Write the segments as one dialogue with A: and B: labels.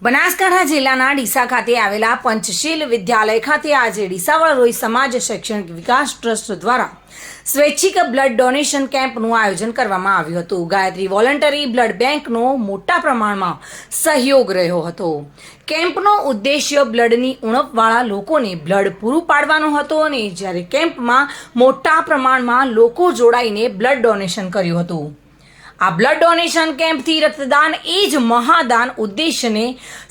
A: બનાસકાંઠા જિલ્લાના ડીસા ખાતે આવેલા પંચશીલ વિદ્યાલય ખાતે આજે ડીસાવાળા રોહિત સમાજ શૈક્ષણિક વિકાસ ટ્રસ્ટ દ્વારા સ્વૈચ્છિક બ્લડ ડોનેશન કેમ્પનું આયોજન કરવામાં આવ્યું હતું। ગાયત્રી વોલન્ટરી બ્લડ બેંકનો મોટા પ્રમાણમાં સહયોગ રહ્યો હતો। કેમ્પનો ઉદ્દેશ્ય બ્લડની ઉણપવાળા લોકોને બ્લડ પૂરું પાડવાનો હતો અને જ્યારે કેમ્પમાં મોટા પ્રમાણમાં લોકો જોડાઈને બ્લડ ડોનેશન કર્યું હતું। આ બ્લડ ડોનેશન કેમ્પથી રક્તદાન એ જ મહાદાન ઉદ્દેશ્યને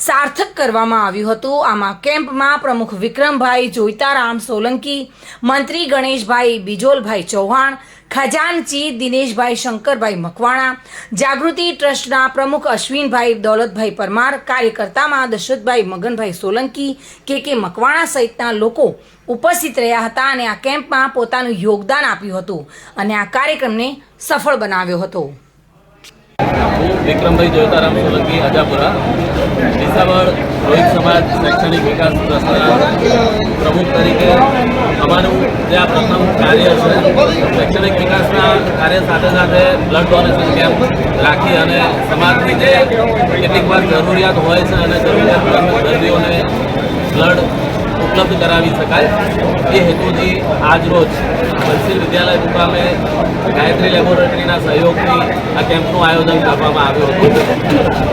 A: સાર્થક કરવામાં આવ્યું હતું। આમાં કેમ્પમાં પ્રમુખ વિક્રમભાઈ જોઈતારામ સોલંકી, મંત્રી ગણેશભાઈ બિજોલભાઈ ચૌહાણ, ખજાનચી દિનેશભાઈ શંકરભાઈ મકવાણા, જાગૃતિ ટ્રસ્ટના પ્રમુખ અશ્વિનભાઈ દૌલતભાઈ પરમાર, કાર્યકર્તામાં દશરથભાઈ મગનભાઈ સોલંકી, કે મકવાણા સહિતના લોકો ઉપસ્થિત રહ્યા હતા અને આ કેમ્પમાં પોતાનું યોગદાન આપ્યું હતું અને આ કાર્યક્રમને સફળ બનાવ્યો હતો।
B: विक्रमभाई जोताराम सोलंकी अजापुरा ડીસાવાળ રોહિત સમાજ શૈક્ષણિક વિકાસ ટ્રસ્ટના પ્રમુખ તરીકે અમારું જે આ પ્રથમ કાર્ય છે શૈક્ષણિક વિકાસના કાર્ય સાથે સાથે બ્લડ ડોનેશન કેમ્પ રાખી અને સમાજની જે કેટલીક વાર જરૂરિયાત હોય છે અને જરૂરિયાતમંદ દર્દીઓને બ્લડ ઉપલબ્ધ કરાવી શકાય એ હેતુથી આજરોજ પંચશીલ વિદ્યાલય મુકામે ગાયત્રી લેબોરેટરીના સહયોગથી આ કેમ્પનું આયોજન કરવામાં આવ્યું હતું,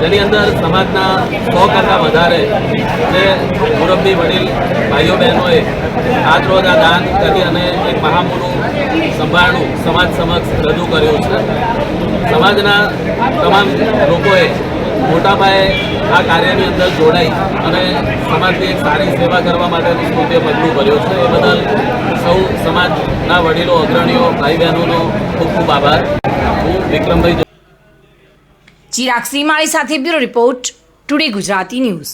B: જેની અંદર સમાજના 100 કરતાં વધારે જે મુરબ્બી વડીલ ભાઈઓ બહેનોએ આજરોજ આ દાન કરી અને એક મહામૂલું સંભાળનું સમાજ સમક્ષ રજૂ કર્યું છે। સમાજના તમામ લોકોએ મોટા પાયે આ કાર્યની અંદર જોડાઈ અને સમાજની એક સારી સેવા કરવા માટેનું સ્મૃતિએ પગલું ભર્યું છે। એ બદલ સૌ સમાજના વડીલો, અગ્રણીઓ, ભાઈ બહેનોનો ખૂબ ખૂબ આભાર। હું વિક્રમભાઈ
A: ચિરાગ શ્રીમાળી સાથે bureau report, today Gujarati news.